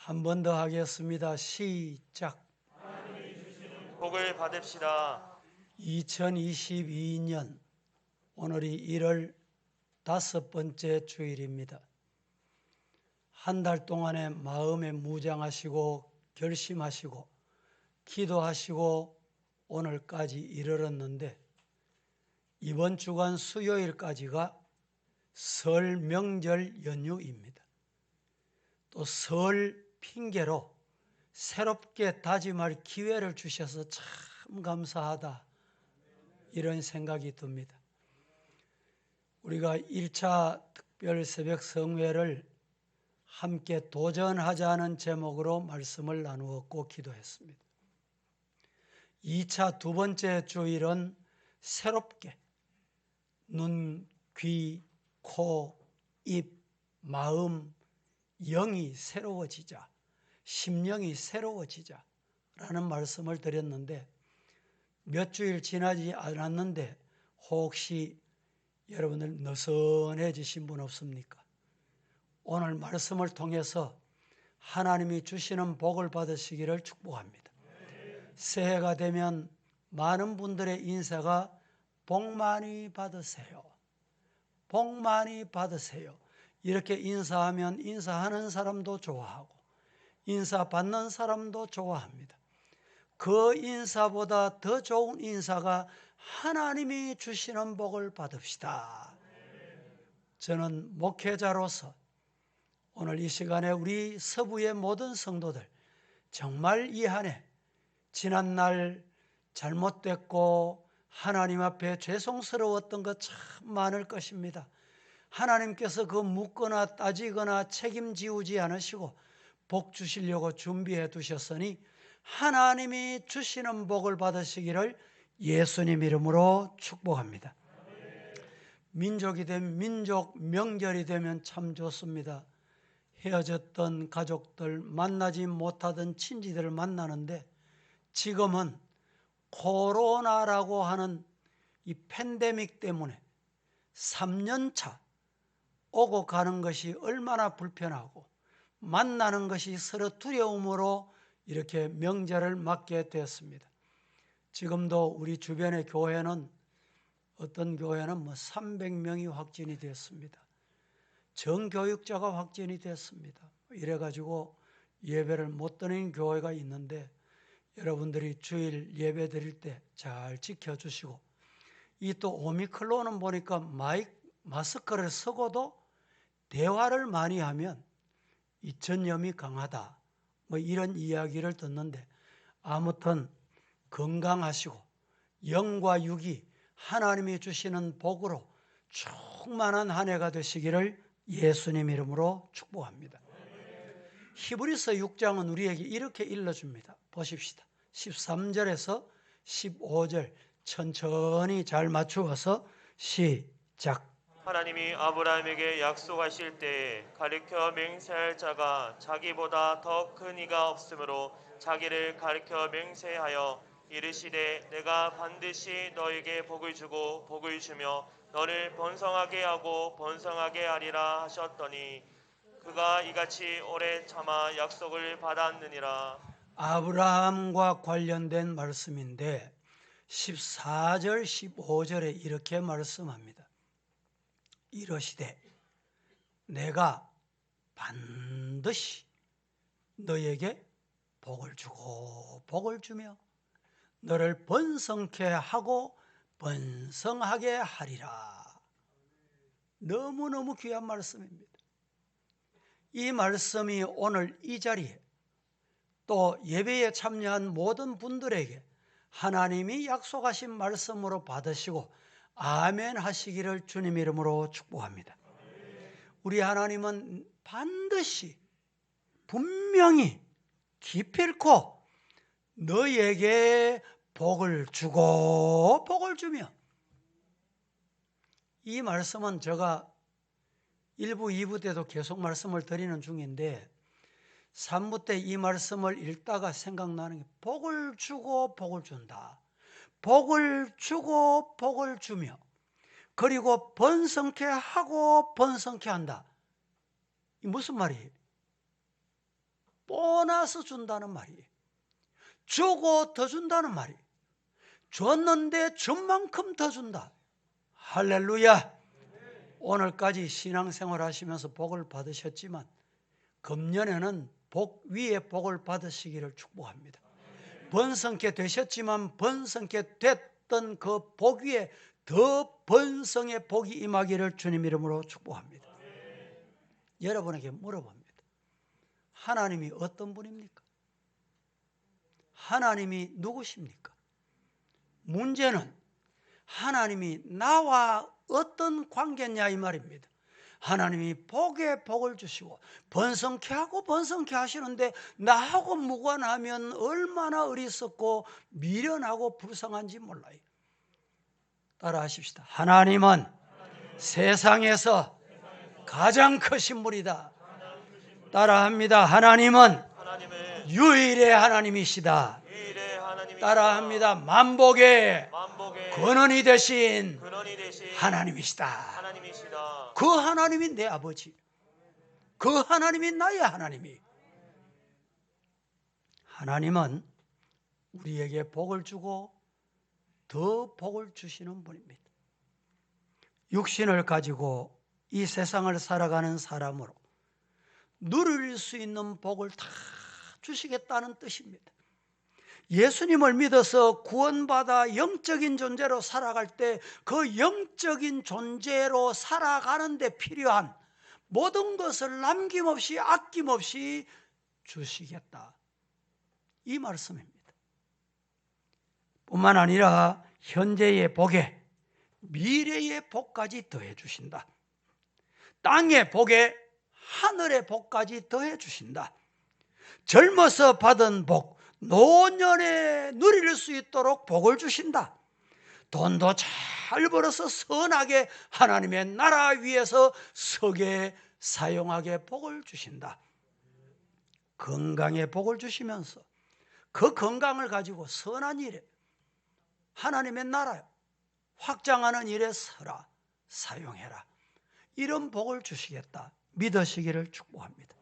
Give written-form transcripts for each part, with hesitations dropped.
한 번 더 하겠습니다. 시작. 복을 받읍시다. 2022년 오늘이 1월 5번째 주일입니다. 한 달 동안에 마음에 무장하시고 결심하시고 기도하시고 오늘까지 이르렀는데 이번 주간 수요일까지가 설 명절 연휴입니다. 또 설 핑계로 새롭게 다짐할 기회를 주셔서 참 감사하다, 이런 생각이 듭니다. 우리가 1차 특별 새벽 성회를 함께 도전하자는 제목으로 말씀을 나누었고 기도했습니다. 2차 두 번째 주일은 새롭게 눈, 귀, 코, 입, 마음, 영이 새로워지자, 심령이 새로워지자 라는 말씀을 드렸는데 몇 주일 지나지 않았는데 혹시 여러분들 느슨해지신 분 없습니까? 오늘 말씀을 통해서 하나님이 주시는 복을 받으시기를 축복합니다. 새해가 되면 많은 분들의 인사가 복 많이 받으세요, 복 많이 받으세요, 이렇게 인사하면 인사하는 사람도 좋아하고 인사받는 사람도 좋아합니다. 그 인사보다 더 좋은 인사가 하나님이 주시는 복을 받읍시다. 저는 목회자로서 오늘 이 시간에 우리 서부의 모든 성도들 정말 이 한 해 지난날 잘못됐고 하나님 앞에 죄송스러웠던 것 참 많을 것입니다. 하나님께서 그 묻거나 따지거나 책임지우지 않으시고 복 주시려고 준비해 두셨으니 하나님이 주시는 복을 받으시기를 예수님 이름으로 축복합니다. 민족이 되면 민족 명절이 되면 참 좋습니다. 헤어졌던 가족들, 만나지 못하던 친지들을 만나는데 지금은 코로나라고 하는 이 팬데믹 때문에 3년차 오고 가는 것이 얼마나 불편하고 만나는 것이 서로 두려움으로 이렇게 명절을 맞게 되었습니다. 지금도 우리 주변의 교회는 어떤 교회는 300명이 확진이 되었습니다. 정교육자가 확진이 됐습니다. 이래가지고 예배를 못 드리는 교회가 있는데 여러분들이 주일 예배 드릴 때 잘 지켜주시고, 이 또 오미크론은 보니까 마스크를 쓰고도 대화를 많이 하면 이 전염이 강하다, 이런 이야기를 듣는데 아무튼 건강하시고 영과 육이 하나님이 주시는 복으로 충만한 한 해가 되시기를 예수님 이름으로 축복합니다. 히브리서 6장은 우리에게 이렇게 일러줍니다. 보십시다. 13절에서 15절 천천히 잘 맞추어서 시작. 하나님이 아브라함에게 약속하실 때에 가르쳐 맹세할 자가 자기보다 더 큰 이가 없으므로 자기를 가르쳐 맹세하여 이르시되 내가 반드시 너에게 복을 주고 복을 주며 너를 번성하게 하고 번성하게 하리라 하셨더니 그가 이같이 오래 참아 약속을 받았느니라. 아브라함과 관련된 말씀인데 14절 15절에 이렇게 말씀합니다. 이러시되 내가 반드시 너에게 복을 주고 복을 주며 너를 번성케 하고 번성하게 하리라. 너무너무 귀한 말씀입니다. 이 말씀이 오늘 이 자리에 또 예배에 참여한 모든 분들에게 하나님이 약속하신 말씀으로 받으시고 아멘 하시기를 주님 이름으로 축복합니다. 우리 하나님은 반드시 분명히 기필코 너에게 복을 주고 복을 주며, 이 말씀은 제가 1부, 2부 때도 계속 말씀을 드리는 중인데 3부 때 이 말씀을 읽다가 생각나는 게 복을 주고 복을 준다, 복을 주고 복을 주며 그리고 번성케 하고 번성케 한다. 이 무슨 말이에요? 보너스 준다는 말이에요. 주고 더 준다는 말이에요. 줬는데 준 만큼 더 준다. 할렐루야. 오늘까지 신앙생활 하시면서 복을 받으셨지만 금년에는 복 위에 복을 받으시기를 축복합니다. 번성케 되셨지만 번성케 됐던 그 복 위에 더 번성의 복이 임하기를 주님 이름으로 축복합니다. 여러분에게 물어봅니다. 하나님이 어떤 분입니까? 하나님이 누구십니까? 문제는 하나님이 나와 어떤 관계냐 이 말입니다. 하나님이 복에 복을 주시고 번성케 하고 번성케 하시는데 나하고 무관하면 얼마나 어리석고 미련하고 불쌍한지 몰라요. 따라하십시다. 하나님은 세상에서 가장 크신 분이다. 따라합니다. 하나님은 유일의 하나님이시다. 따라합니다. 만복의 근원이 되신 하나님이시다. 그 하나님이 내 아버지, 그 하나님이 나의 하나님이. 하나님은 우리에게 복을 주고 더 복을 주시는 분입니다. 육신을 가지고 이 세상을 살아가는 사람으로 누릴 수 있는 복을 다 주시겠다는 뜻입니다. 예수님을 믿어서 구원받아 영적인 존재로 살아갈 때 그 영적인 존재로 살아가는 데 필요한 모든 것을 남김없이 아낌없이 주시겠다. 이 말씀입니다. 뿐만 아니라 현재의 복에 미래의 복까지 더해 주신다. 땅의 복에 하늘의 복까지 더해 주신다. 젊어서 받은 복, 노년에 누릴 수 있도록 복을 주신다. 돈도 잘 벌어서 선하게 하나님의 나라 위에서 서게 사용하게 복을 주신다. 건강에 복을 주시면서 그 건강을 가지고 선한 일에 하나님의 나라 확장하는 일에 서라, 사용해라. 이런 복을 주시겠다. 믿으시기를 축복합니다.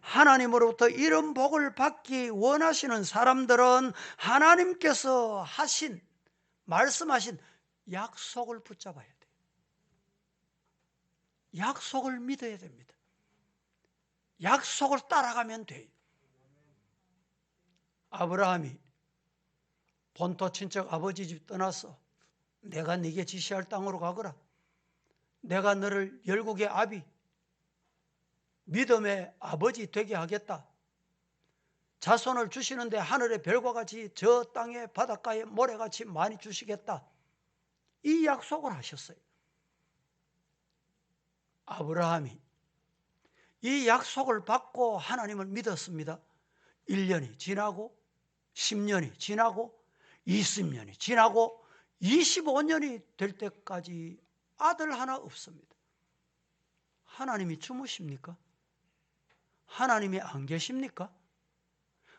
하나님으로부터 이런 복을 받기 원하시는 사람들은 하나님께서 하신, 말씀하신 약속을 붙잡아야 돼요. 약속을 믿어야 됩니다. 약속을 따라가면 돼요. 아브라함이 본토 친척 아버지 집 떠나서 내가 네게 지시할 땅으로 가거라. 내가 너를 열국의 아비, 믿음의 아버지 되게 하겠다. 자손을 주시는데 하늘의 별과 같이 저 땅의 바닷가에 모래같이 많이 주시겠다. 이 약속을 하셨어요. 아브라함이 이 약속을 받고 하나님을 믿었습니다. 1년이 지나고 10년이 지나고 20년이 지나고 25년이 될 때까지 아들 하나 없습니다. 하나님이 주무십니까? 하나님이 안 계십니까?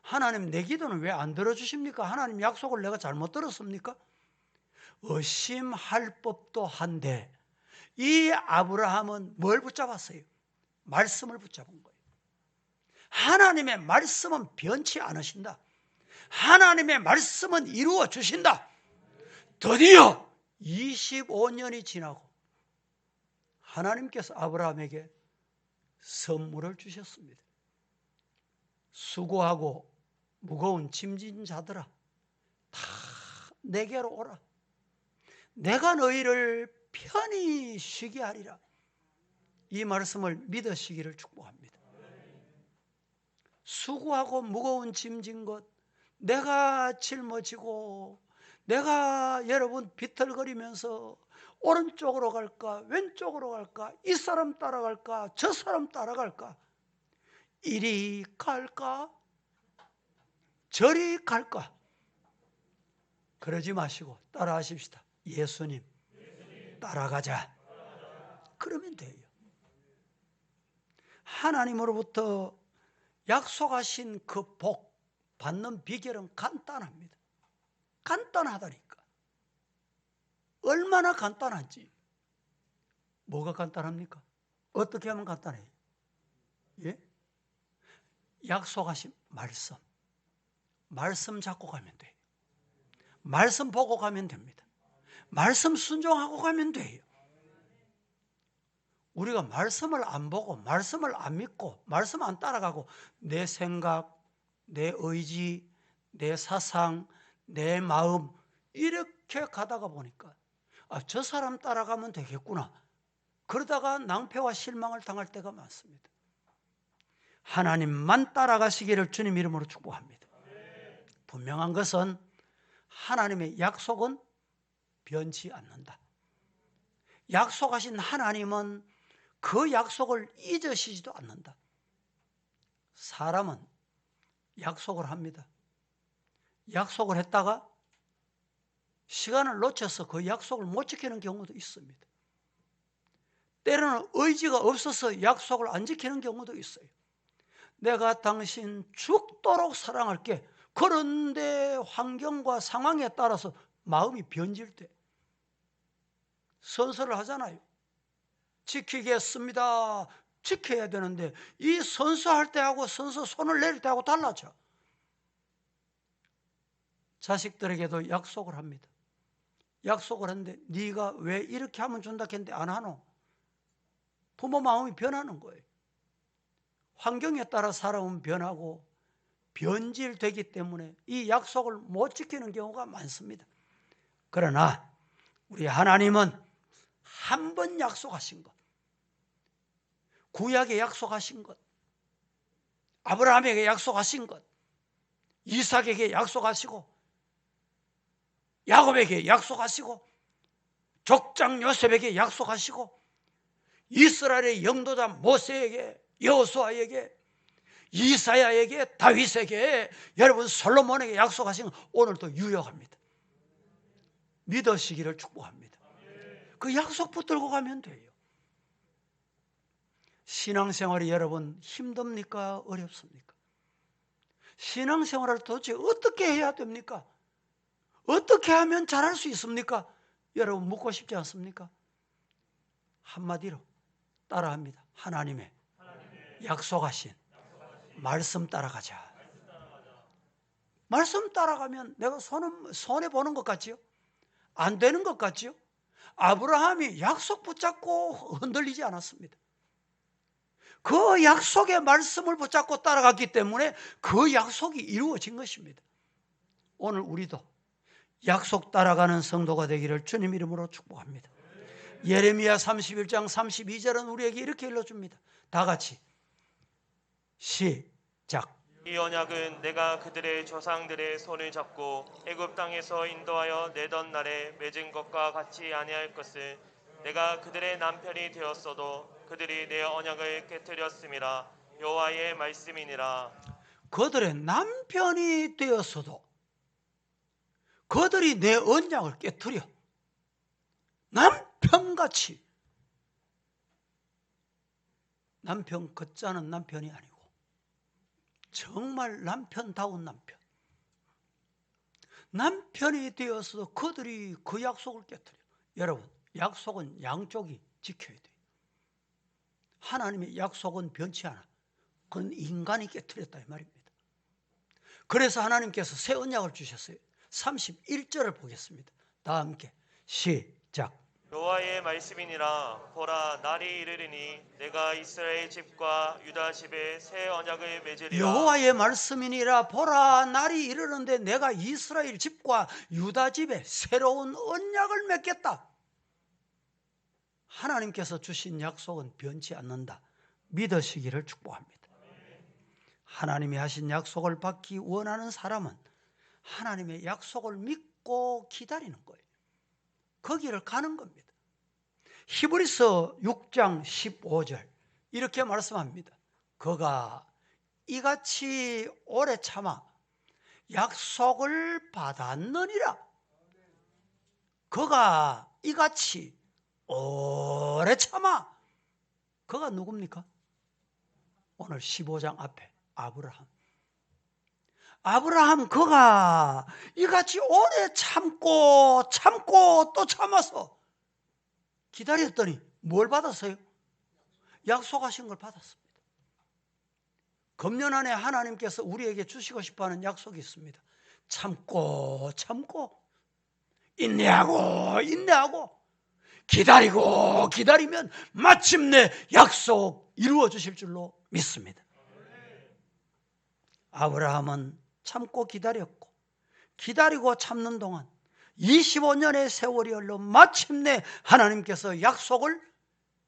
하나님 내 기도는 왜 안 들어주십니까? 하나님 약속을 내가 잘못 들었습니까? 의심할 법도 한데 이 아브라함은 뭘 붙잡았어요? 말씀을 붙잡은 거예요. 하나님의 말씀은 변치 않으신다. 하나님의 말씀은 이루어 주신다. 드디어 25년이 지나고 하나님께서 아브라함에게 선물을 주셨습니다. 수고하고 무거운 짐진 자들아, 다 내게로 오라. 내가 너희를 편히 쉬게 하리라. 이 말씀을 믿으시기를 축복합니다. 수고하고 무거운 짐진 것, 내가 짊어지고 내가 여러분 비틀거리면서 오른쪽으로 갈까 왼쪽으로 갈까, 이 사람 따라갈까 저 사람 따라갈까, 이리 갈까 저리 갈까, 그러지 마시고 따라하십시다. 예수님 따라가자. 그러면 돼요. 하나님으로부터 약속하신 그 복 받는 비결은 간단합니다. 간단하다니까. 얼마나 간단한지. 뭐가 간단합니까? 어떻게 하면 간단해요? 예? 약속하신 말씀 잡고 가면 돼요. 말씀 보고 가면 됩니다. 말씀 순종하고 가면 돼요. 우리가 말씀을 안 보고 말씀을 안 믿고 말씀 안 따라가고 내 생각, 내 의지, 내 사상, 내 마음 이렇게 가다가 보니까 저 사람 따라가면 되겠구나. 그러다가 낭패와 실망을 당할 때가 많습니다. 하나님만 따라가시기를 주님 이름으로 축복합니다. 분명한 것은 하나님의 약속은 변치 않는다. 약속하신 하나님은 그 약속을 잊으시지도 않는다. 사람은 약속을 합니다. 약속을 했다가 시간을 놓쳐서 그 약속을 못 지키는 경우도 있습니다. 때로는 의지가 없어서 약속을 안 지키는 경우도 있어요. 내가 당신 죽도록 사랑할게. 그런데 환경과 상황에 따라서 마음이 변질 때 선서를 하잖아요. 지키겠습니다. 지켜야 되는데 이 선서할 때하고 선서 손을 내릴 때하고 달라져. 자식들에게도 약속을 합니다. 약속을 하는데 네가 왜 이렇게 하면 준다 했는데 안 하노? 부모 마음이 변하는 거예요. 환경에 따라 사람은 변하고 변질되기 때문에 이 약속을 못 지키는 경우가 많습니다. 그러나 우리 하나님은 한 번 약속하신 것, 구약에 약속하신 것, 아브라함에게 약속하신 것, 이삭에게 약속하시고 야곱에게 약속하시고 족장 요셉에게 약속하시고 이스라엘의 영도자 모세에게 여호수아에게 이사야에게 다윗에게 여러분 솔로몬에게 약속하신 건 오늘도 유효합니다. 믿으시기를 축복합니다. 그 약속 붙들고 가면 돼요. 신앙생활이 여러분 힘듭니까? 어렵습니까? 신앙생활을 도대체 어떻게 해야 됩니까? 어떻게 하면 잘할 수 있습니까? 여러분 묻고 싶지 않습니까? 한마디로 따라합니다. 하나님의 약속하신 말씀 따라가자. 말씀 따라가면 내가 손해보는 것 같지요? 안 되는 것 같지요? 아브라함이 약속 붙잡고 흔들리지 않았습니다. 그 약속의 말씀을 붙잡고 따라갔기 때문에 그 약속이 이루어진 것입니다. 오늘 우리도 약속 따라가는 성도가 되기를 주님 이름으로 축복합니다. 예레미야 31장 32절은 우리에게 이렇게 일러줍니다. 다 같이 시작. 이 언약은 내가 그들의 조상들의 손을 잡고 애굽 땅에서 인도하여 내던 날에 맺은 것과 같이 아니할 것을 내가 그들의 남편이 되었어도 그들이 내 언약을 깨뜨렸음이라. 여호와의 말씀이니라. 그들의 남편이 되었어도 그들이 내 언약을 깨뜨려. 남편같이. 남편 걷자는 남편이 아니고 정말 남편다운 남편. 남편이 되어서도 그들이 그 약속을 깨뜨려. 여러분, 약속은 양쪽이 지켜야 돼요. 하나님의 약속은 변치 않아. 그건 인간이 깨뜨렸다 이 말입니다. 그래서 하나님께서 새 언약을 주셨어요. 31절을 보겠습니다. 다 함께 시작. 여호와의 말씀이니라. 보라, 날이 이르리니 내가 이스라엘 집과 유다 집에 새 언약을 맺으리라. 여호와의 말씀이니라. 보라, 날이 이르는데 내가 이스라엘 집과 유다 집에 새로운 언약을 맺겠다. 하나님께서 주신 약속은 변치 않는다. 믿으시기를 축복합니다. 하나님이 하신 약속을 받기 원하는 사람은 하나님의 약속을 믿고 기다리는 거예요. 거기를 가는 겁니다. 히브리서 6장 15절 이렇게 말씀합니다. 그가 이같이 오래 참아 약속을 받았느니라. 그가 이같이 오래 참아. 그가 누굽니까? 오늘 15장 앞에 아브라함 그가 이같이 오래 참고 또 참아서 기다렸더니 뭘 받았어요? 약속하신 걸 받았습니다. 금년 안에 하나님께서 우리에게 주시고 싶어하는 약속이 있습니다. 참고 인내하고 기다리면 마침내 약속 이루어 주실 줄로 믿습니다. 아브라함은 참고 기다렸고, 기다리고 참는 동안 25년의 세월이 흘러 마침내 하나님께서 약속을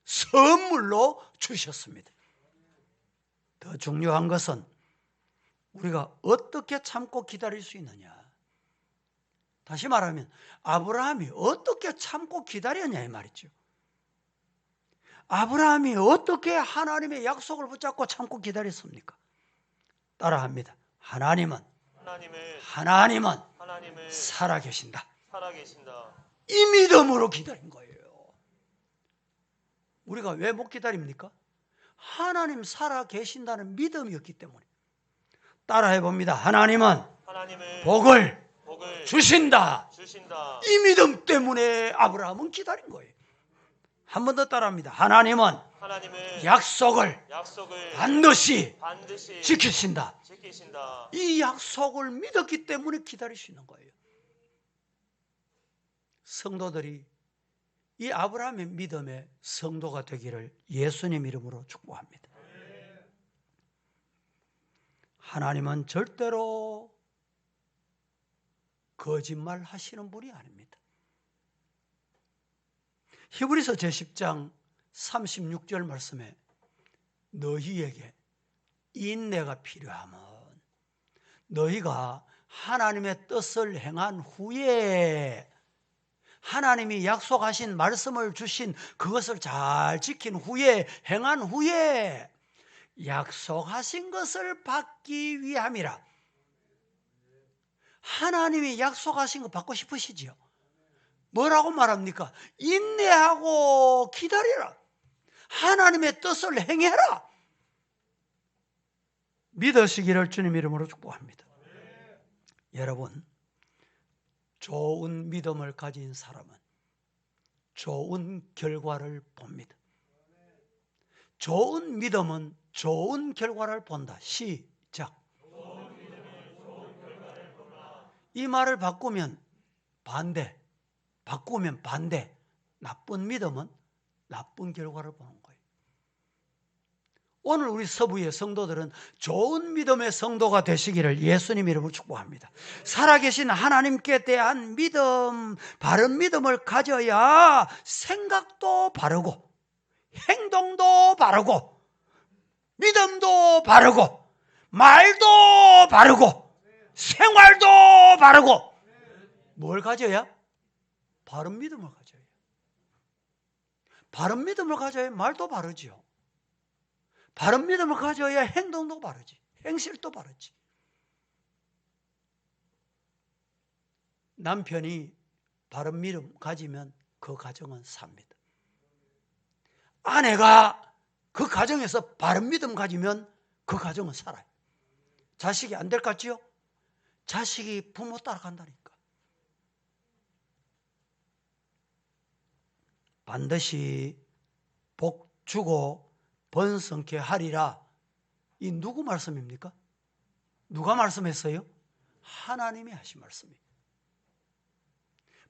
선물로 주셨습니다. 더 중요한 것은 우리가 어떻게 참고 기다릴 수 있느냐. 다시 말하면 아브라함이 어떻게 참고 기다렸냐 이 말이죠. 아브라함이 어떻게 하나님의 약속을 붙잡고 참고 기다렸습니까? 따라합니다. 하나님은 살아계신다. 이 믿음으로 기다린 거예요. 우리가 왜 못 기다립니까? 하나님 살아계신다는 믿음이었기 때문에. 따라해 봅니다. 하나님은 복을 주신다. 이 믿음 때문에 아브라함은 기다린 거예요. 한 번 더 따라합니다. 하나님은 약속을 반드시 지키신다. 이 약속을 믿었기 때문에 기다릴 수 있는 거예요. 성도들이 이 아브라함의 믿음의 성도가 되기를 예수님 이름으로 축복합니다. 하나님은 절대로 거짓말 하시는 분이 아닙니다. 히브리서 제10장 36절 말씀에 너희에게 인내가 필요하면 너희가 하나님의 뜻을 행한 후에 하나님이 약속하신 말씀을 주신 그것을 잘 지킨 후에 행한 후에 약속하신 것을 받기 위함이라. 하나님이 약속하신 거 받고 싶으시지요? 뭐라고 말합니까? 인내하고 기다리라. 하나님의 뜻을 행해라. 믿으시기를 주님 이름으로 축복합니다. 여러분, 좋은 믿음을 가진 사람은 좋은 결과를 봅니다. 좋은 믿음은 좋은 결과를 본다. 시작. 이 말을 바꾸면 반대. 나쁜 믿음은 나쁜 결과를 보는 거예요. 오늘 우리 서부의 성도들은 좋은 믿음의 성도가 되시기를 예수님 이름으로 축복합니다. 살아계신 하나님께 대한 믿음, 바른 믿음을 가져야 생각도 바르고 행동도 바르고 믿음도 바르고 말도 바르고 생활도 바르고 뭘 가져야? 바른 믿음을 가져야. 바른 믿음을 가져야 말도 바르지요. 바른 믿음을 가져야 행동도 바르지. 행실도 바르지. 남편이 바른 믿음 가지면 그 가정은 삽니다. 아내가 그 가정에서 바른 믿음 가지면 그 가정은 살아요. 자식이 안 될 것 같지요? 자식이 부모 따라간다니까. 반드시 복 주고 번성케 하리라. 이 누구 말씀입니까? 누가 말씀했어요? 하나님이 하신 말씀이에요.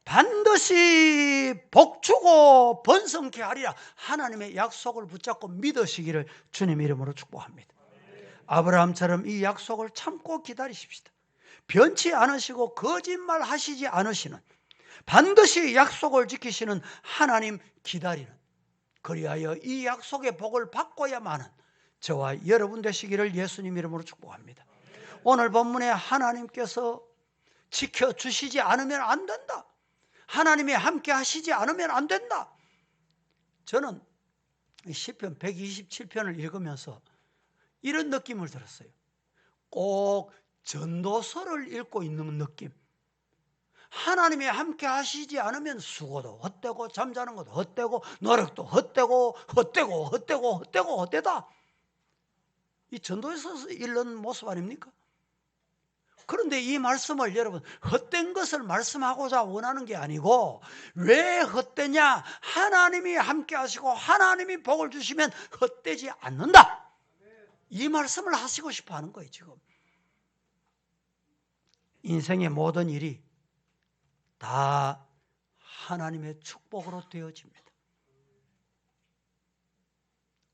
반드시 복 주고 번성케 하리라. 하나님의 약속을 붙잡고 믿으시기를 주님 이름으로 축복합니다. 아브라함처럼 이 약속을 참고 기다리십시다. 변치 않으시고 거짓말 하시지 않으시는, 반드시 약속을 지키시는 하나님 기다리는, 그리하여 이 약속의 복을 받고야만은 저와 여러분 되시기를 예수님 이름으로 축복합니다. 오늘 본문에 하나님께서 지켜주시지 않으면 안 된다. 하나님이 함께 하시지 않으면 안 된다. 저는 시편 127편을 읽으면서 이런 느낌을 들었어요. 꼭 전도서를 읽고 있는 느낌. 하나님이 함께 하시지 않으면 수고도 헛되고 잠자는 것도 헛되고 노력도 헛되다. 이 전도에서 읽는 모습 아닙니까? 그런데 이 말씀을 여러분 헛된 것을 말씀하고자 원하는 게 아니고, 왜 헛되냐? 하나님이 함께 하시고 하나님이 복을 주시면 헛되지 않는다. 이 말씀을 하시고 싶어 하는 거예요, 지금. 인생의 모든 일이 다 하나님의 축복으로 되어집니다.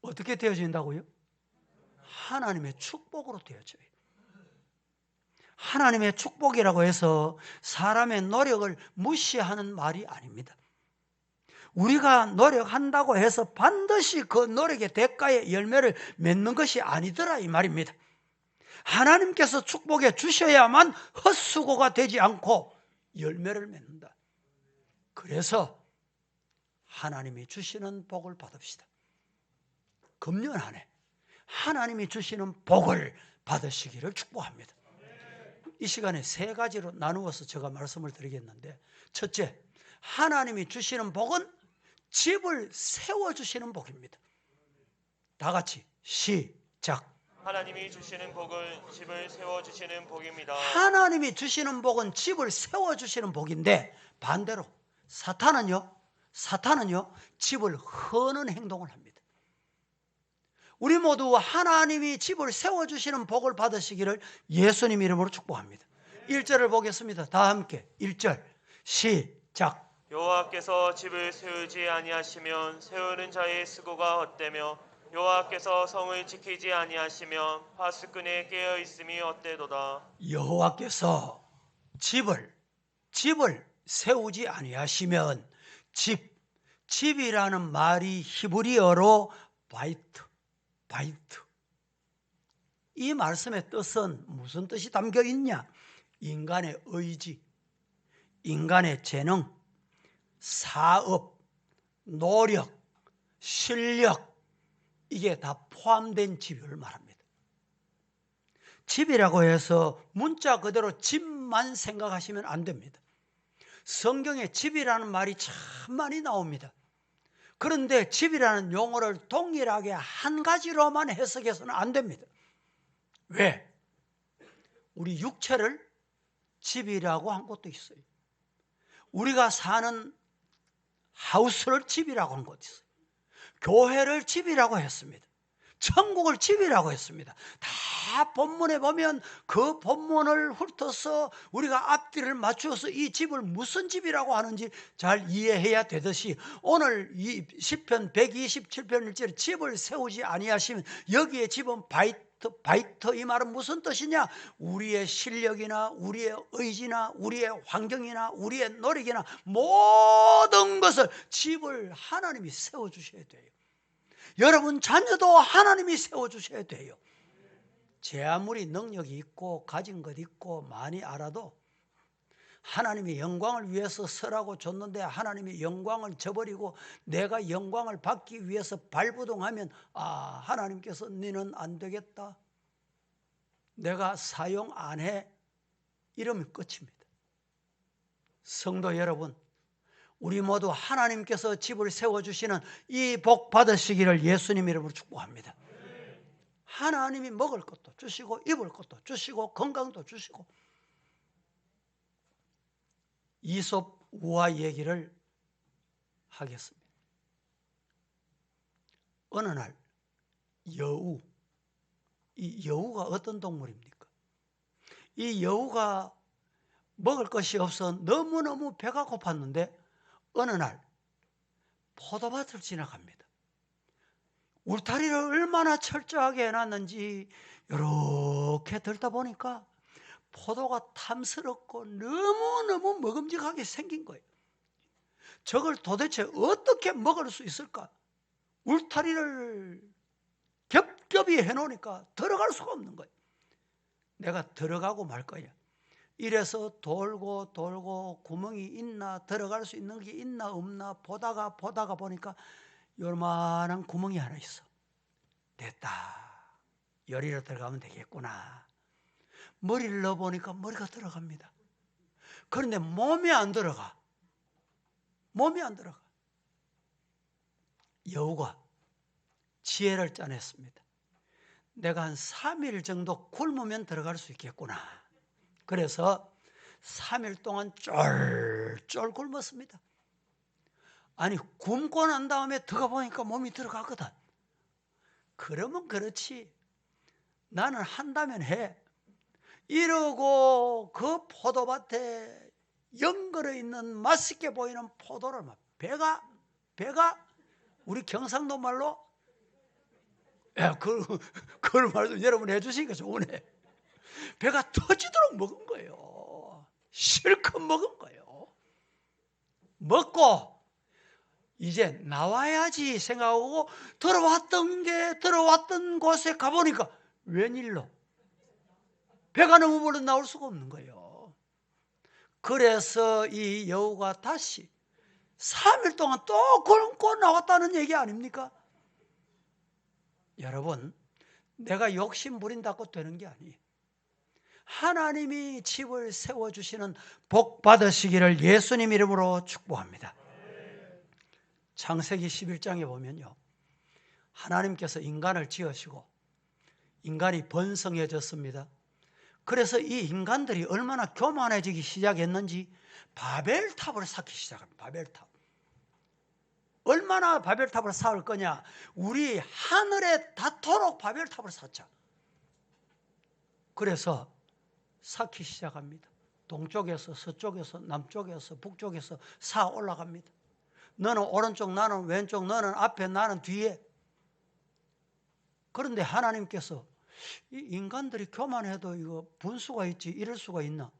어떻게 되어진다고요? 하나님의 축복으로 되어져요. 하나님의 축복이라고 해서 사람의 노력을 무시하는 말이 아닙니다. 우리가 노력한다고 해서 반드시 그 노력의 대가의 열매를 맺는 것이 아니더라 이 말입니다. 하나님께서 축복해 주셔야만 헛수고가 되지 않고 열매를 맺는다. 그래서 하나님이 주시는 복을 받읍시다. 금년 한 해 하나님이 주시는 복을 받으시기를 축복합니다. 이 시간에 세 가지로 나누어서 제가 말씀을 드리겠는데, 첫째, 하나님이 주시는 복은 집을 세워주시는 복입니다. 다 같이 시작. 하나님이 주시는 복은 집을 세워주시는 복입니다. 하나님이 주시는 복은 집을 세워주시는 복인데, 반대로 사탄은요 집을 허는 행동을 합니다. 우리 모두 하나님이 집을 세워주시는 복을 받으시기를 예수님 이름으로 축복합니다. 1절을 보겠습니다. 다 함께 1절 시작. 여호와께서 집을 세우지 아니하시면 세우는 자의 수고가 헛되며 여호와께서 성을 지키지 아니하시면 파수꾼의 깨어 있음이 헛되도다. 여호와께서 집을 세우지 아니하시면 집이라는 말이 히브리어로 바이트. 이 말씀의 뜻은 무슨 뜻이 담겨 있냐? 인간의 의지, 인간의 재능, 사업, 노력, 실력, 이게 다 포함된 집을 말합니다. 집이라고 해서 문자 그대로 집만 생각하시면 안 됩니다. 성경에 집이라는 말이 참 많이 나옵니다. 그런데 집이라는 용어를 동일하게 한 가지로만 해석해서는 안 됩니다. 왜? 우리 육체를 집이라고 한 것도 있어요. 우리가 사는 하우스를 집이라고 한 것도 있어요. 교회를 집이라고 했습니다. 천국을 집이라고 했습니다. 다 본문에 보면 그 본문을 훑어서 우리가 앞뒤를 맞추어서 이 집을 무슨 집이라고 하는지 잘 이해해야 되듯이, 오늘 이 시편 127편 1절에 집을 세우지 아니하시면, 여기에 집은 바이트, 이 말은 무슨 뜻이냐? 우리의 실력이나 우리의 의지나 우리의 환경이나 우리의 노력이나 모든 것을 집을 하나님이 세워주셔야 돼요. 여러분 자녀도 하나님이 세워주셔야 돼요. 제 아무리 능력이 있고 가진 것 있고 많이 알아도 하나님의 영광을 위해서 서라고 줬는데 하나님의 영광을 저버리고 내가 영광을 받기 위해서 발부동하면, 하나님께서 너는 안 되겠다, 내가 사용 안 해, 이러면 끝입니다. 성도 여러분, 우리 모두 하나님께서 집을 세워주시는 이 복 받으시기를 예수님 이름으로 축복합니다. 하나님이 먹을 것도 주시고 입을 것도 주시고 건강도 주시고. 이솝 우화 얘기를 하겠습니다. 어느 날 여우, 이 여우가 어떤 동물입니까? 이 여우가 먹을 것이 없어 너무너무 배가 고팠는데 어느 날 포도밭을 지나갑니다. 울타리를 얼마나 철저하게 해놨는지 이렇게 들다 보니까 포도가 탐스럽고 너무너무 먹음직하게 생긴 거예요. 저걸 도대체 어떻게 먹을 수 있을까? 울타리를 겹겹이 해놓으니까 들어갈 수가 없는 거예요. 내가 들어가고 말 거야. 이래서 돌고 돌고 구멍이 있나, 들어갈 수 있는 게 있나 없나 보다가 보니까 요만한 구멍이 하나 있어. 됐다, 여리로 들어가면 되겠구나. 머리를 넣어보니까 머리가 들어갑니다. 그런데 몸이 안 들어가. 여우가 지혜를 짜냈습니다. 내가 한 3일 정도 굶으면 들어갈 수 있겠구나. 그래서 3일 동안 쫄쫄 굶었습니다. 아니, 굶고 난 다음에 들어가 보니까 몸이 들어가거든. 그러면 그렇지, 나는 한다면 해. 이러고 그 포도밭에 연걸어 있는 맛있게 보이는 포도를 막 배가 우리 경상도 말로 그걸 말씀 여러분 해주시니까 좋으네. 배가 터지도록 먹은 거예요. 실컷 먹은 거예요. 먹고 이제 나와야지 생각하고 들어왔던 곳에 가보니까 웬일로 배가 너무 불러 나올 수가 없는 거예요. 그래서 이 여우가 다시 3일 동안 또 굶고 나왔다는 얘기 아닙니까? 여러분, 내가 욕심 부린다고 되는 게 아니에요. 하나님이 집을 세워주시는 복 받으시기를 예수님 이름으로 축복합니다. 창세기 11장에 보면요, 하나님께서 인간을 지으시고 인간이 번성해졌습니다. 그래서 이 인간들이 얼마나 교만해지기 시작했는지 바벨탑을 쌓기 시작합니다. 바벨탑. 얼마나 바벨탑을 쌓을 거냐? 우리 하늘에 닿도록 바벨탑을 쌓자. 그래서 쌓기 시작합니다. 동쪽에서 서쪽에서 남쪽에서 북쪽에서 쌓아 올라갑니다. 너는 오른쪽, 나는 왼쪽, 너는 앞에, 나는 뒤에. 그런데 하나님께서 이 인간들이 교만해도 이거 분수가 있지 이럴 수가 있나?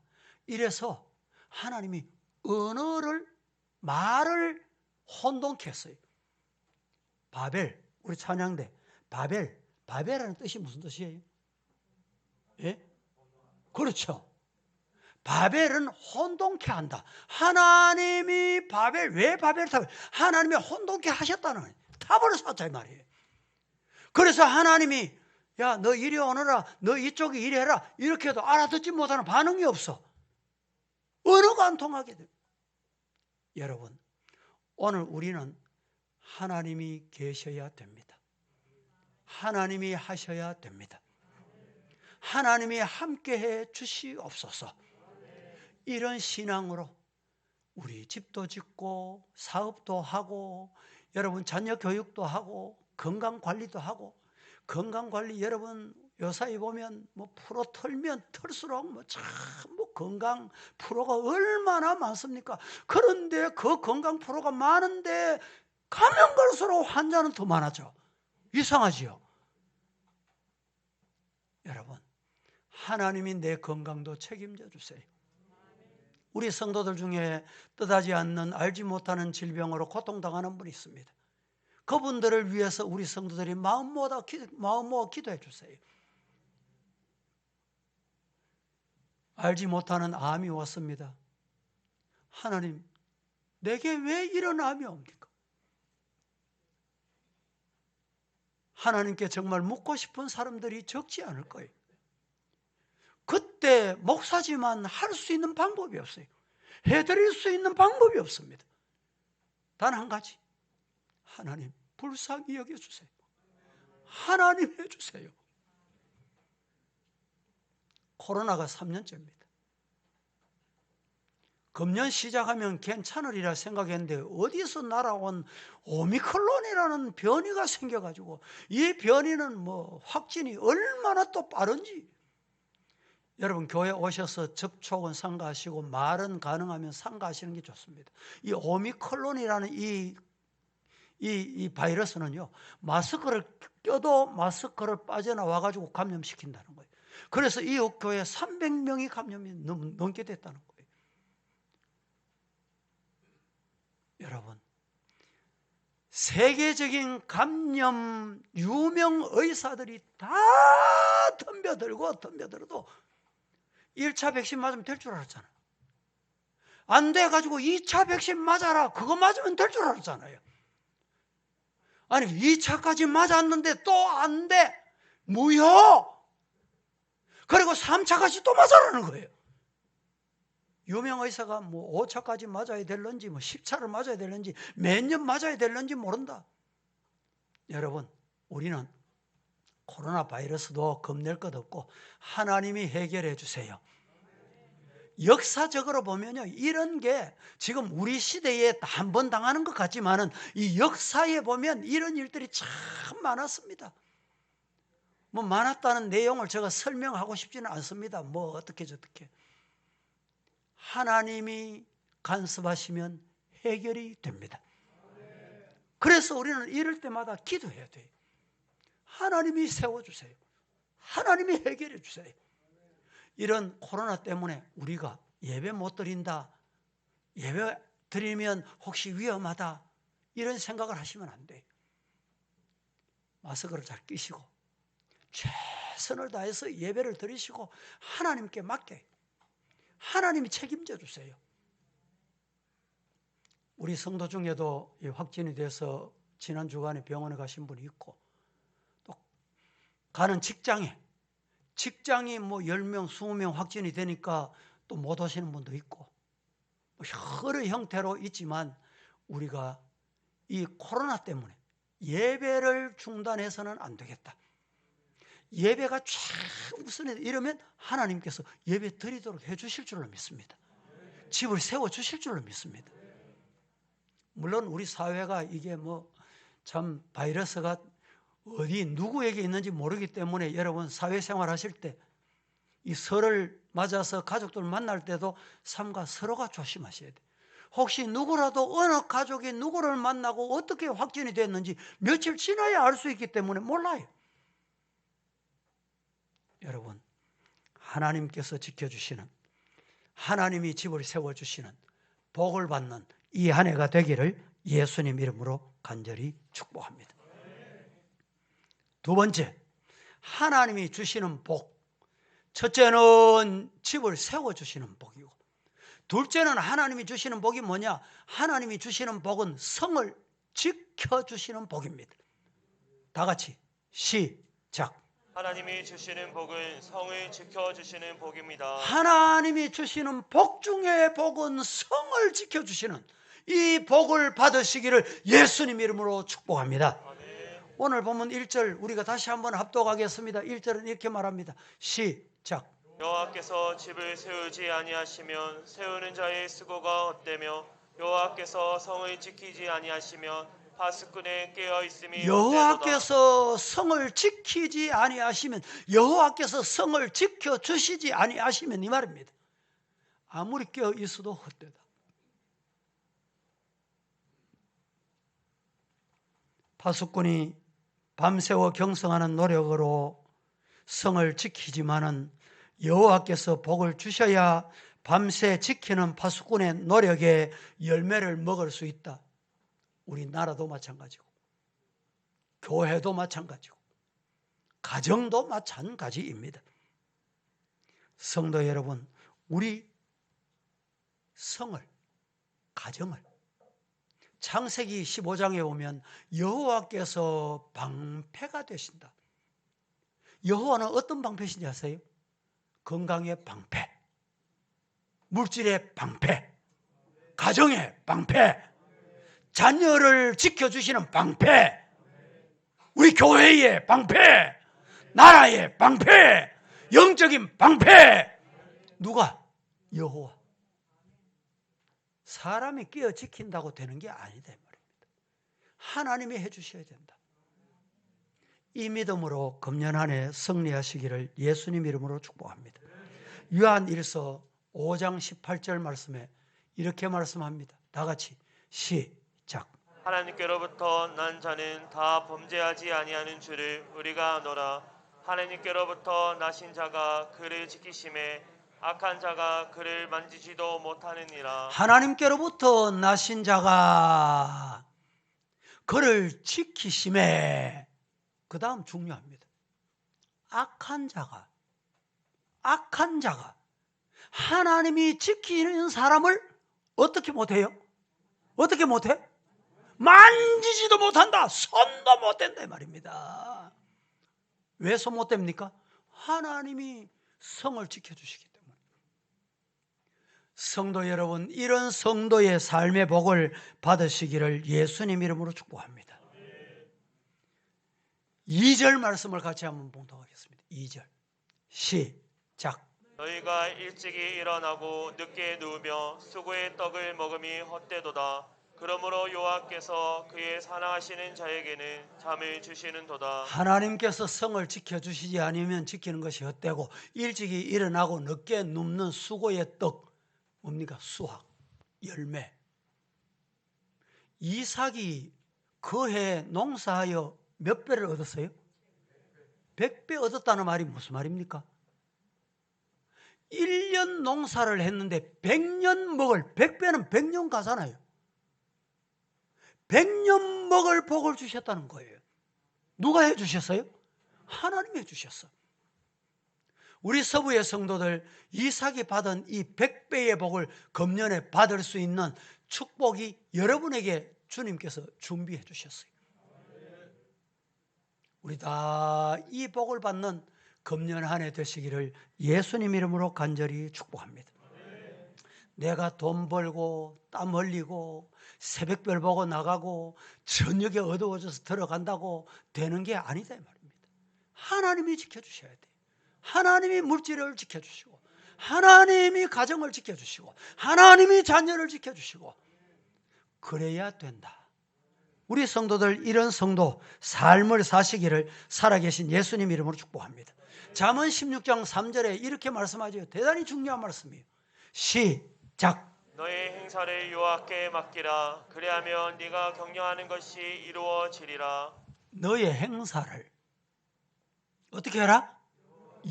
이래서 하나님이 말을 혼동케 했어요. 바벨, 우리 찬양대 바벨이라는 뜻이 무슨 뜻이에요? 예? 그렇죠. 바벨은 혼동케 한다. 하나님이 왜 바벨탑을 하나님이 혼동케 하셨다는 거예요. 탑을 쌓자 이 말이에요. 그래서 하나님이 야, 너 이리 오너라, 너 이쪽에 이리 해라 이렇게 해도 알아듣지 못하는 반응이 없어. 언어가 안 통하게 돼요. 여러분, 오늘 우리는 하나님이 계셔야 됩니다. 하나님이 하셔야 됩니다. 하나님이 함께해 주시옵소서. 이런 신앙으로 우리 집도 짓고 사업도 하고 여러분 자녀 교육도 하고 건강관리도 하고 건강관리 여러분 요사이 보면 뭐 프로 털면 털수록 참 건강 프로가 얼마나 많습니까? 그런데 그 건강 프로가 많은데 가면 갈수록 환자는 더 많아져. 이상하지요? 여러분, 하나님이 내 건강도 책임져 주세요. 우리 성도들 중에 뜻하지 않는 알지 못하는 질병으로 고통당하는 분이 있습니다. 그분들을 위해서 우리 성도들이 마음 모아 기도해 주세요. 알지 못하는 암이 왔습니다. 하나님, 내게 왜 이런 암이 옵니까? 하나님께 정말 묻고 싶은 사람들이 적지 않을 거예요. 그때 목사지만 할 수 있는 방법이 없어요. 해드릴 수 있는 방법이 없습니다. 단 한 가지, 하나님 불쌍히 여겨주세요. 하나님 해주세요. 코로나가 3년째입니다. 금년 시작하면 괜찮으리라 생각했는데 어디서 날아온 오미크론이라는 변이가 생겨가지고 이 변이는 뭐 확진이 얼마나 또 빠른지. 여러분 교회 오셔서 접촉은 삼가하시고 말은 가능하면 삼가하시는 게 좋습니다. 이 오미크론이라는 이 바이러스는요, 마스크를 껴도 마스크를 빠져나와가지고 감염시킨다는 거예요. 그래서 이 교회에 300명이 감염이 넘게 됐다는 거예요. 여러분, 세계적인 감염 유명 의사들이 다 덤벼들어도 1차 백신 맞으면 될 줄 알았잖아요. 안 돼가지고 2차 백신 맞아라. 그거 맞으면 될 줄 알았잖아요. 아니 2차까지 맞았는데 또 안 돼. 무효. 그리고 3차까지 또 맞아라는 거예요. 유명 의사가 뭐 5차까지 맞아야 될런지 뭐 10차를 맞아야 될런지 몇 년 맞아야 될런지 모른다. 여러분, 우리는 코로나 바이러스도 겁낼 것 없고 하나님이 해결해 주세요. 역사적으로 보면요, 이런 게 지금 우리 시대에 한 번 당하는 것 같지만은 이 역사에 보면 이런 일들이 참 많았습니다. 뭐 많았다는 내용을 제가 설명하고 싶지는 않습니다. 뭐 어떻게 저떻게. 하나님이 간섭하시면 해결이 됩니다. 그래서 우리는 이럴 때마다 기도해야 돼요. 하나님이 세워주세요. 하나님이 해결해 주세요. 이런 코로나 때문에 우리가 예배 못 드린다, 예배 드리면 혹시 위험하다, 이런 생각을 하시면 안 돼요. 마스크를 잘 끼시고 최선을 다해서 예배를 드리시고 하나님께 맡겨요. 하나님이 책임져 주세요. 우리 성도 중에도 확진이 돼서 지난 주간에 병원에 가신 분이 있고, 또 가는 직장이 뭐 10명, 20명 확진이 되니까 또 못 오시는 분도 있고, 여러 형태로 있지만 우리가 이 코로나 때문에 예배를 중단해서는 안 되겠다. 예배가 최우선이다 이러면 하나님께서 예배 드리도록 해주실 줄로 믿습니다. 집을 세워주실 줄로 믿습니다. 물론 우리 사회가 이게 뭐 참 바이러스가 어디 누구에게 있는지 모르기 때문에 여러분 사회생활 하실 때 이 설을 맞아서 가족들 만날 때도 삼가 서로가 조심하셔야 돼요. 혹시 누구라도 어느 가족이 누구를 만나고 어떻게 확진이 됐는지 며칠 지나야 알 수 있기 때문에 몰라요. 여러분, 하나님께서 지켜주시는, 하나님이 집을 세워주시는, 복을 받는 이 한 해가 되기를 예수님 이름으로 간절히 축복합니다. 두 번째, 하나님이 주시는 복. 첫째는 집을 세워주시는 복이고, 둘째는 하나님이 주시는 복이 뭐냐? 하나님이 주시는 복은 성을 지켜주시는 복입니다. 다 같이 시작. 하나님이 주시는 복은 성을 지켜주시는 복입니다. 하나님이 주시는 복 중에 복은 성을 지켜주시는 이 복을 받으시기를 예수님 이름으로 축복합니다. 아멘. 오늘 보면 1절 우리가 다시 한번 합독하겠습니다. 1절은 이렇게 말합니다. 시작. 여호와께서 집을 세우지 아니하시면 세우는 자의 수고가 헛되며 여호와께서 성을 지키지 아니하시면 파수꾼의 깨어 있음이 헛되도다. 여호와께서 성을 지키지 아니하시면, 여호와께서 성을 지켜주시지 아니하시면 이 말입니다. 아무리 깨어 있어도 헛되다. 파수꾼이 밤새워 경성하는 노력으로 성을 지키지만은 여호와께서 복을 주셔야 밤새 지키는 파수꾼의 노력에 열매를 먹을 수 있다. 우리나라도 마찬가지고, 교회도 마찬가지고, 가정도 마찬가지입니다. 성도 여러분, 우리 성을, 가정을 창세기 15장에 보면 여호와께서 방패가 되신다. 여호와는 어떤 방패신지 아세요? 건강의 방패, 물질의 방패, 가정의 방패, 자녀를 지켜주시는 방패, 우리 교회의 방패, 나라의 방패, 영적인 방패. 누가? 여호와. 사람이 끼어 지킨다고 되는 게 아니다 말입니다. 하나님이 해주셔야 된다. 이 믿음으로 금년 한 해 승리하시기를 예수님 이름으로 축복합니다. 요한일서 5장 18절 말씀에 이렇게 말씀합니다. 다 같이 시작. 하나님께로부터 난 자는 다 범죄하지 아니하는 줄을 우리가 아노라. 하나님께로부터 나신 자가 그를 지키심에 악한 자가 그를 만지지도 못하느니라. 하나님께로부터 나신 자가 그를 지키심에, 그 다음 중요합니다. 악한 자가 하나님이 지키는 사람을 어떻게 못해요? 어떻게 못해? 만지지도 못한다. 손도 못 댄다 말입니다. 왜 손 못 댑니까? 하나님이 성을 지켜주시기 때문에. 성도 여러분, 이런 성도의 삶의 복을 받으시기를 예수님 이름으로 축복합니다. 2절 말씀을 같이 한번 봉독하겠습니다. 2절 시작. 너희가 일찍이 일어나고 늦게 누우며 수고의 떡을 먹음이 헛되도다. 그러므로 여호와께서 그의 사랑하시는 자에게는 잠을 주시는도다. 하나님께서 성을 지켜주시지 않으면 지키는 것이 헛되고 일찍이 일어나고 늦게 눕는 수고의 떡 뭡니까? 수확, 열매. 이삭이 그 해 농사하여 몇 배를 얻었어요? 100배 얻었다는 말이 무슨 말입니까? 1년 농사를 했는데 100년 먹을, 100배는 100년 가잖아요. 100년 먹을 복을 주셨다는 거예요. 누가 해주셨어요? 하나님이 해주셨어. 우리 서부의 성도들 이삭이 받은 이 100배의 복을 금년에 받을 수 있는 축복이 여러분에게 주님께서 준비해 주셨어요. 우리 다 이 복을 받는 금년 한 해 되시기를 예수님 이름으로 간절히 축복합니다. 내가 돈 벌고 땀 흘리고 새벽별 보고 나가고 저녁에 어두워져서 들어간다고 되는 게 아니다 이 말입니다. 하나님이 지켜주셔야 돼요. 하나님이 물질을 지켜주시고 하나님이 가정을 지켜주시고 하나님이 자녀를 지켜주시고 그래야 된다. 우리 성도들 이런 성도 삶을 사시기를 살아계신 예수님 이름으로 축복합니다. 잠언 16장 3절에 이렇게 말씀하죠. 대단히 중요한 말씀이에요. 시작. 너의 행사를 여호와께 맡기라. 그리하면 네가 격려하는 것이 이루어지리라. 너의 행사를 어떻게 해라?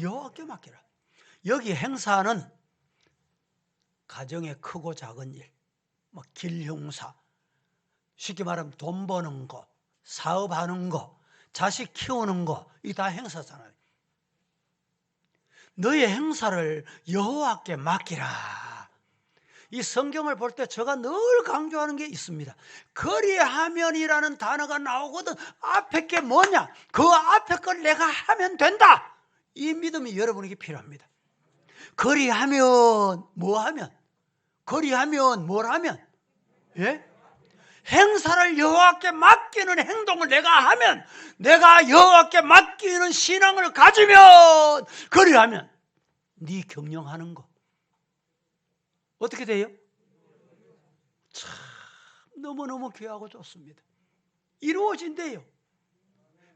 여호와께 맡기라. 여기 행사는 가정의 크고 작은 일, 뭐 길흉사, 쉽게 말하면 돈 버는 거, 사업하는 거, 자식 키우는 거, 이 다 행사잖아요. 너의 행사를 여호와께 맡기라. 이 성경을 볼 때 제가 늘 강조하는 게 있습니다. 그리하면이라는 단어가 나오거든. 앞에 게 뭐냐? 그 앞에 걸 내가 하면 된다. 이 믿음이 여러분에게 필요합니다. 그리하면 뭐 하면? 그리하면 뭘 하면? 예? 행사를 여호와께 맡기는 행동을 내가 하면, 내가 여호와께 맡기는 신앙을 가지면, 그리하면 네 경영하는 거 어떻게 돼요? 참 너무너무 귀하고 좋습니다. 이루어진대요.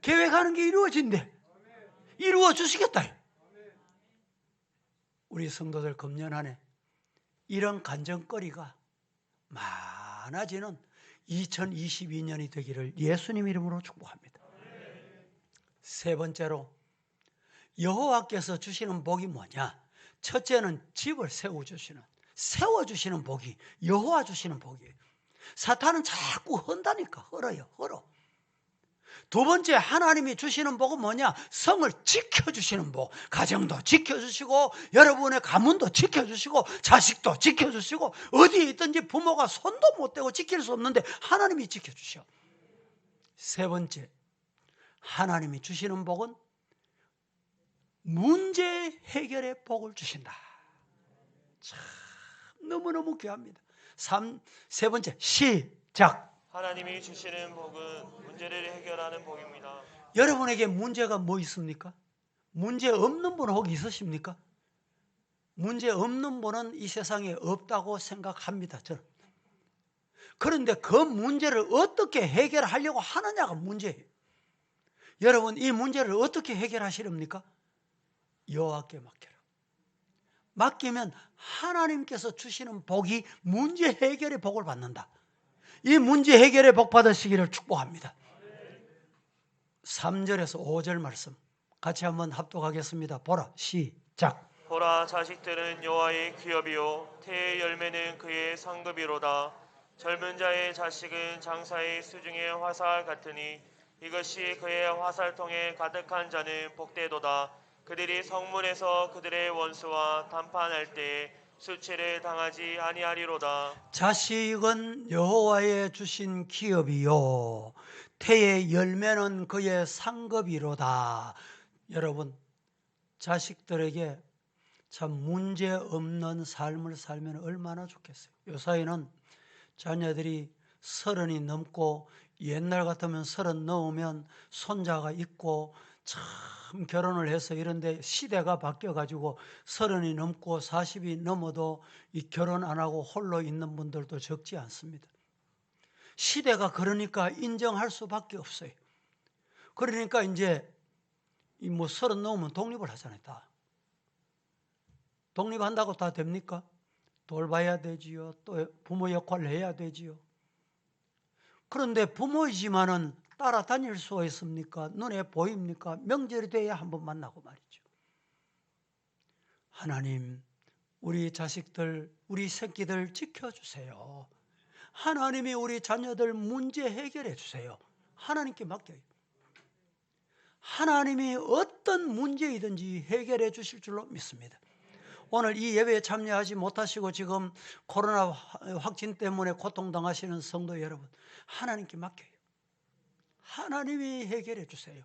계획하는 게 이루어진대. 이루어 주시겠다. 우리 성도들 금년 안에 이런 간증거리가 많아지는 2022년이 되기를 예수님 이름으로 축복합니다. 세 번째로 여호와께서 주시는 복이 뭐냐? 첫째는 집을 세워주시는 복이 여호와 주시는 복이에요. 사탄은 자꾸 헌다니까. 헐어. 두 번째 하나님이 주시는 복은 뭐냐? 성을 지켜주시는 복. 가정도 지켜주시고 여러분의 가문도 지켜주시고 자식도 지켜주시고 어디에 있든지 부모가 손도 못 대고 지킬 수 없는데 하나님이 지켜주셔. 세 번째 하나님이 주시는 복은 문제 해결의 복을 주신다. 참 너무너무 귀합니다. 세 번째 시작. 하나님이 주시는 복은 문제를 해결하는 복입니다. 여러분에게 문제가 뭐 있습니까? 문제 없는 분 혹 있으십니까? 문제 없는 분은 이 세상에 없다고 생각합니다. 저는. 그런데 그 문제를 어떻게 해결하려고 하느냐가 문제예요. 여러분 이 문제를 어떻게 해결하시렵니까? 여호와께 맡겨라. 맡기면 하나님께서 주시는 복이 문제 해결의 복을 받는다. 이 문제 해결의 복 받으시기를 축복합니다. 3절에서 5절 말씀 같이 한번 합독하겠습니다. 보라 시작. 보라, 자식들은 여호와의 기업이요 태의 열매는 그의 상급이로다. 젊은 자의 자식은 장사의 수중의 화살 같으니 이것이 그의 화살통에 가득한 자는 복되도다. 그들이 성문에서 그들의 원수와 담판할 때에 수치를 당하지 아니하리로다. 자식은 여호와의 주신 기업이요 태의 열매는 그의 상급이로다. 여러분 자식들에게 참 문제 없는 삶을 살면 얼마나 좋겠어요. 요사이는 자녀들이 30이 넘고 옛날 같으면 30 넘으면 손자가 있고 참 결혼을 해서 이런데 시대가 바뀌어가지고 30이 넘고 40이 넘어도 이 결혼 안 하고 홀로 있는 분들도 적지 않습니다. 시대가 그러니까 인정할 수밖에 없어요. 그러니까 이제 뭐 30 넘으면 독립을 하잖아요. 다. 독립한다고 다 됩니까? 돌봐야 되지요. 또 부모 역할을 해야 되지요. 그런데 부모이지만은 따라다닐 수가 있습니까? 눈에 보입니까? 명절이 돼야 한번 만나고 말이죠. 하나님, 우리 자식들, 우리 새끼들 지켜주세요. 하나님이 우리 자녀들 문제 해결해 주세요. 하나님께 맡겨요. 하나님이 어떤 문제이든지 해결해 주실 줄로 믿습니다. 오늘 이 예배에 참여하지 못하시고 지금 코로나 확진 때문에 고통당하시는 성도 여러분, 하나님께 맡겨요. 하나님이 해결해 주세요.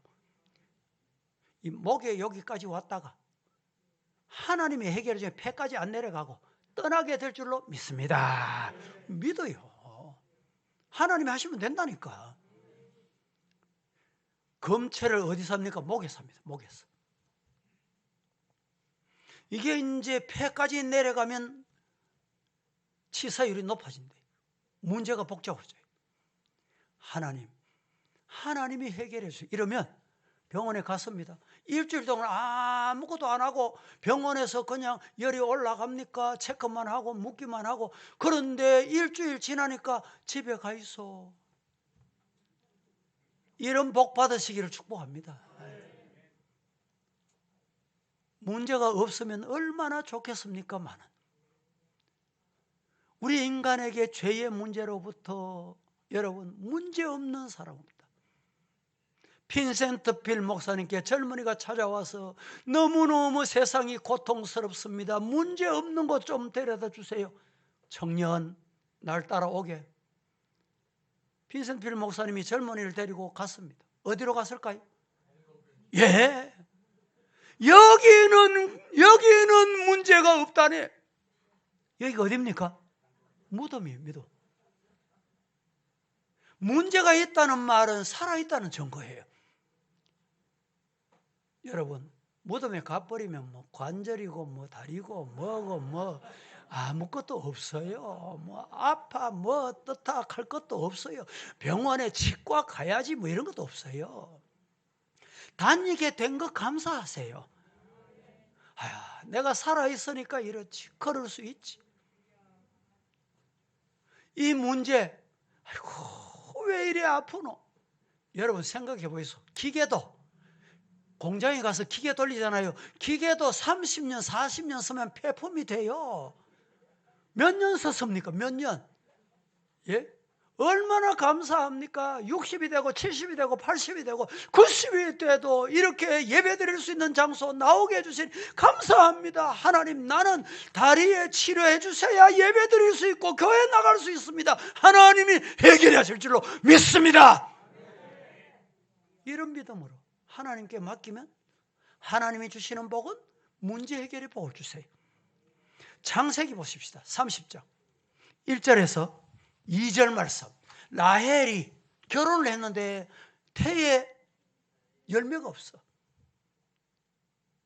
이 목에 여기까지 왔다가 하나님이 해결해 주면 폐까지 안 내려가고 떠나게 될 줄로 믿습니다. 믿어요. 하나님이 하시면 된다니까. 검체를 어디서 합니까? 목에서 합니다. 목에서. 이게 이제 폐까지 내려가면 치사율이 높아진대. 문제가 복잡해져요. 하나님이 해결해 주세요. 이러면 병원에 갔습니다. 일주일 동안 아무것도 안 하고 병원에서 그냥 열이 올라갑니까? 체크만 하고 묻기만 하고. 그런데 일주일 지나니까 집에 가 있어. 이런 복 받으시기를 축복합니다. 문제가 없으면 얼마나 좋겠습니까만은. 우리 인간에게 죄의 문제로부터 여러분 문제 없는 사람 없다. 빈센트 빌 목사님께 젊은이가 찾아와서 너무너무 세상이 고통스럽습니다. 문제 없는 곳 좀 데려다 주세요. 청년 날 따라오게. 빈센트 빌 목사님이 젊은이를 데리고 갔습니다. 어디로 갔을까요? 예. 여기는 문제가 없다네. 여기가 어디입니까? 무덤이에요. 무덤. 문제가 있다는 말은 살아있다는 증거예요. 여러분, 무덤에 가버리면 뭐 관절이고 뭐 다리고 뭐고 뭐 아무것도 없어요. 뭐 아파 뭐 떴다 할 것도 없어요. 병원에 치과 가야지 뭐 이런 것도 없어요. 다니게 된 거 감사하세요. 내가 살아있으니까 이렇지. 걸을 수 있지. 이 문제, 아이고 왜 이래 아프노? 여러분 생각해 보이소. 기계도 공장에 가서 기계 돌리잖아요. 기계도 30년 40년 쓰면 폐품이 돼요. 몇 년 썼습니까? 몇 년? 예? 얼마나 감사합니까? 60이 되고 70이 되고 80이 되고 90이 돼도 이렇게 예배드릴 수 있는 장소 나오게 해주신 감사합니다. 하나님, 나는 다리에 치료해 주셔야 예배드릴 수 있고 교회 나갈 수 있습니다. 하나님이 해결해 하실 줄로 믿습니다. 이런 믿음으로 하나님께 맡기면 하나님이 주시는 복은 문제 해결의 복을 주세요. 창세기 보십시다. 30장 1절에서 2절 말씀. 라헬이 결혼을 했는데 태에 열매가 없어.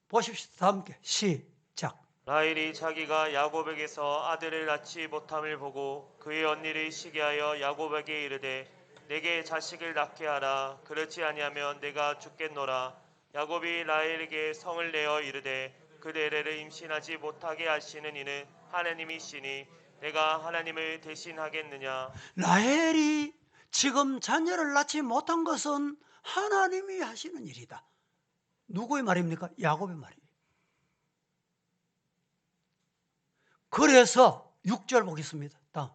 보십시다. 함께 시작. 라헬이 자기가 야곱에게서 아들을 낳지 못함을 보고 그의 언니를 시기하여 야곱에게 이르되 내게 자식을 낳게 하라. 그렇지 아니하면 내가 죽겠노라. 야곱이 라헬에게 성을 내어 이르되 그대를 임신하지 못하게 하시는 이는 하나님이시니 내가 하나님을 대신하겠느냐. 라헬이 지금 자녀를 낳지 못한 것은 하나님이 하시는 일이다. 누구의 말입니까? 야곱의 말이에요. 그래서 6절 보겠습니다. 다음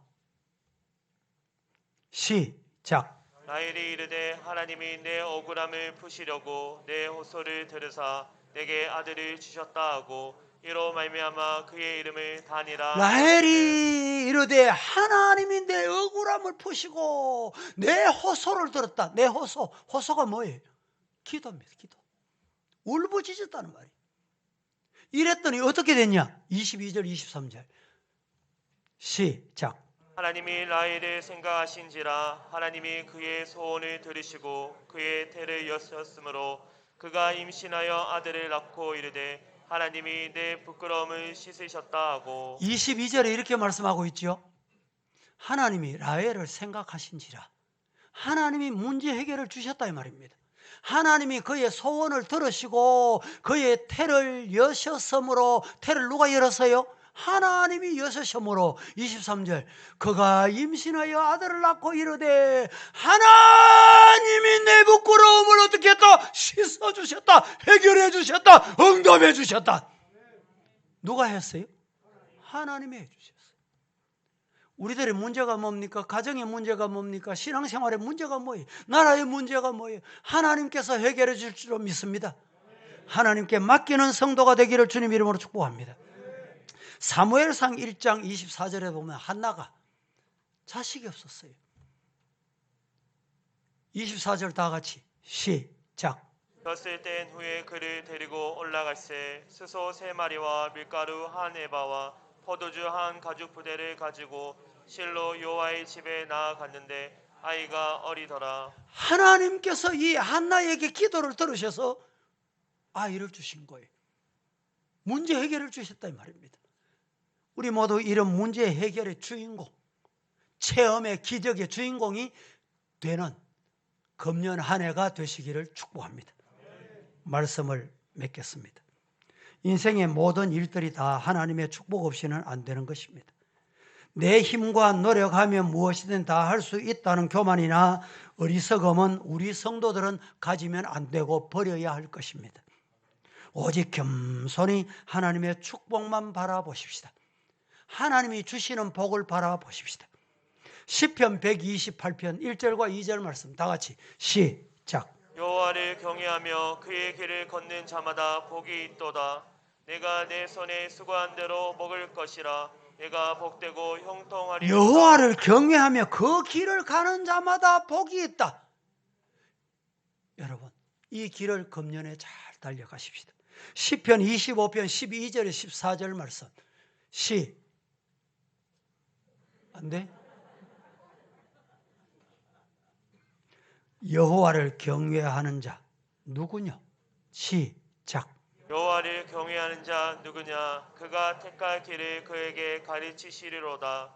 시작. 라헬이 이르되 하나님이 내 억울함을 푸시려고 내 호소를 들으사 내게 아들을 주셨다 하고 이로 말미암아 그의 이름을 다니라. 라헬이 이르되 하나님이 내 억울함을 푸시고 내 호소를 들었다. 내 호소가 뭐예요? 기도입니다. 기도. 울부짖었다는 말이에요. 이랬더니 어떻게 됐냐? 22절 23절 시작. 하나님이 라헬을 생각하신지라 하나님이 그의 소원을 들으시고 그의 태를 여셨으므로 그가 임신하여 아들을 낳고 이르되 하나님이 내 부끄러움을 씻으셨다 하고. 22절에 이렇게 말씀하고 있죠. 하나님이 라헬을 생각하신지라 하나님이 문제 해결을 주셨다 이 말입니다. 하나님이 그의 소원을 들으시고 그의 태를 여셨으므로, 태를 누가 열었어요? 하나님이 여셨으므로 23절 그가 임신하여 아들을 낳고 이르되 하나님이 내 부끄러움을 어떻게 했다? 씻어주셨다, 해결해 주셨다, 응답해 주셨다. 누가 했어요? 하나님이 해주셨어요. 우리들의 문제가 뭡니까? 가정의 문제가 뭡니까? 신앙생활의 문제가 뭐예요? 나라의 문제가 뭐예요? 하나님께서 해결해 줄 줄 믿습니다. 하나님께 맡기는 성도가 되기를 주님 이름으로 축복합니다. 사무엘상 1장 24절에 보면 한나가 자식이 없었어요. 24절 다 같이 시작. 졌을 땐 후에 그를 데리고 올라갈새 스소 3마리와 밀가루 한 에바와 포도주 한 가죽 부대를 가지고 실로 여호와의 집에 나아갔는데 아이가 어리더라. 하나님께서 이 한나에게 기도를 들으셔서 아이를 주신 거예요. 문제 해결을 주셨다 이 말입니다. 우리 모두 이런 문제 해결의 주인공, 체험의 기적의 주인공이 되는 금년 한 해가 되시기를 축복합니다. 말씀을 맺겠습니다. 인생의 모든 일들이 다 하나님의 축복 없이는 안 되는 것입니다. 내 힘과 노력하면 무엇이든 다 할 수 있다는 교만이나 어리석음은 우리 성도들은 가지면 안 되고 버려야 할 것입니다. 오직 겸손히 하나님의 축복만 바라보십시다. 하나님이 주시는 복을 바라보십시다. 시편 128편 1절과 2절 말씀 다 같이 시작. 여호와를 경외하며 그의 길을 걷는 자마다 복이 있도다. 내가 내 손에 수고한 대로 먹을 것이라. 내가 복되고 형통하리로다. 여호와를 경외하며 그 길을 가는 자마다 복이 있다. 여러분, 이 길을 금년에 잘 달려가십시다. 시편 25편 12절에 14절 말씀 안 돼? 여호와를 경외하는 자 누구냐? 시작. 여호와를 경외하는 자 누구냐? 그가 택할 길을 그에게 가르치시리로다.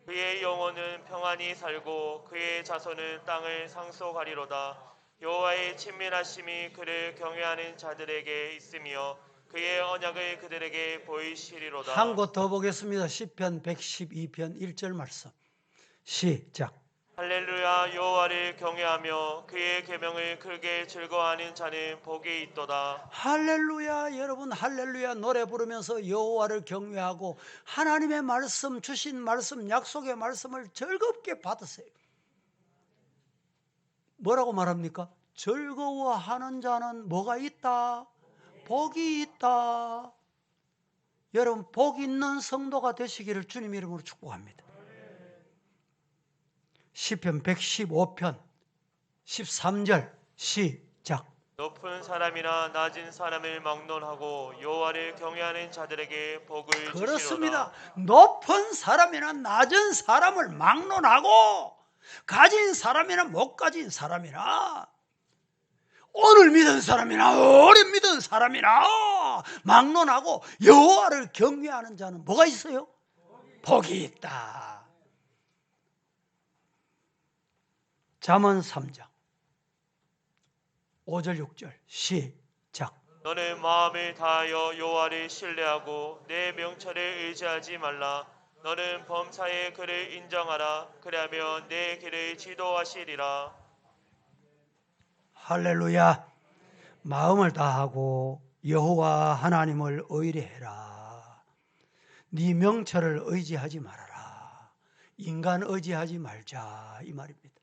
그의 영혼은 평안히 살고 그의 자손은 땅을 상속하리로다. 여호와의 친밀하심이 그를 경외하는 자들에게 있으며 그의 언약을 그들에게 보이시리로다. 한 곳 더 보겠습니다. 시편 112편 1절 말씀 시작. 할렐루야. 여호와를 경외하며 그의 계명을 크게 즐거워하는 자는 복이 있도다. 할렐루야. 여러분 할렐루야 노래 부르면서 여호와를 경외하고 하나님의 말씀, 주신 말씀, 약속의 말씀을 즐겁게 받으세요. 뭐라고 말합니까? 즐거워하는 자는 뭐가 있다? 복이 있다. 여러분 복 있는 성도가 되시기를 주님 이름으로 축복합니다. 시편 115편 13절 시작. 높은 사람이나 낮은 사람을 막론하고 여호와를 경외하는 자들에게 복을 그렇습니다. 주시리로다. 높은 사람이나 낮은 사람을 막론하고 가진 사람이나 못 가진 사람이나 오늘 믿은 사람이나 오래 믿은 사람이나 막론하고 여호와를 경외하는 자는 뭐가 있어요? 복이 있다. 잠언 3장 5절 6절 시작. 너는 마음을 다하여 여호와를 신뢰하고 내 명철을 의지하지 말라. 너는 범사에 그를 인정하라. 그리하면 내 길을 지도하시리라. 할렐루야. 마음을 다하고 여호와 하나님을 의뢰해라. 네 명철을 의지하지 말아라. 인간 의지하지 말자 이 말입니다.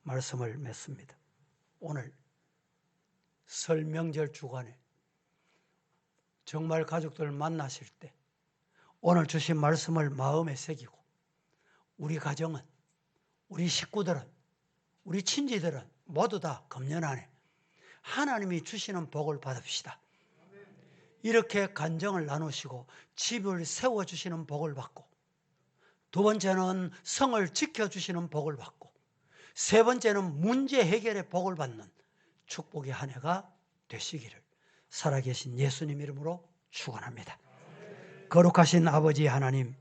말씀을 맺습니다. 오늘 설 명절 주간에 정말 가족들 만나실 때 오늘 주신 말씀을 마음에 새기고 우리 가정은, 우리 식구들은, 우리 친지들은 모두 다 금년 안에 하나님이 주시는 복을 받읍시다. 이렇게 간정을 나누시고 집을 세워주시는 복을 받고, 두 번째는 성을 지켜주시는 복을 받고, 세 번째는 문제 해결의 복을 받는 축복의 한 해가 되시기를 살아계신 예수님 이름으로 축원합니다. 거룩하신 아버지 하나님,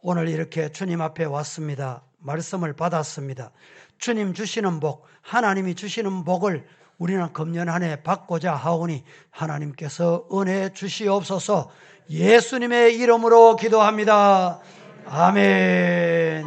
오늘 이렇게 주님 앞에 왔습니다. 말씀을 받았습니다. 주님 주시는 복, 하나님이 주시는 복을 우리는 금년 한 해 받고자 하오니 하나님께서 은혜 주시옵소서. 예수님의 이름으로 기도합니다. 아멘.